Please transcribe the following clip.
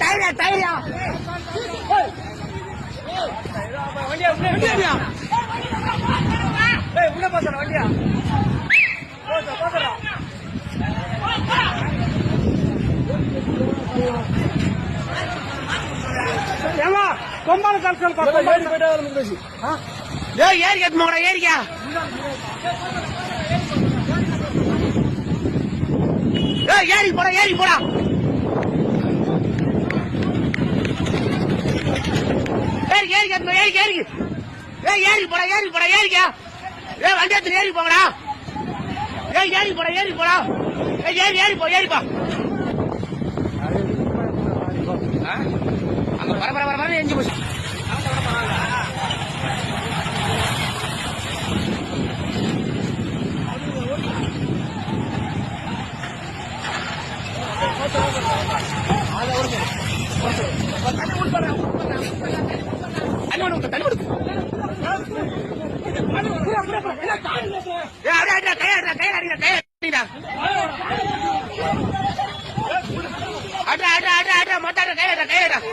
டயரா டயரா வண்டியா உள்ள பாசற வண்டியா பாசற ஏமா கொம்பால கல்சல் ஏறி போய்டா பேசி ஏறி கேட் மோடா ஏறியா ஏறி போடா ஏறி போடா ஏறி ஏறி கேட் ஏறி ஏறி ஏறி போடா ஏறி போடா ஏறியா வண்டி எடுத்து ஏறி போங்கடா ஏறி போடா ஏறி போ ஏறி போ அங்க பரபர எஞ்சி போச்சு கையடா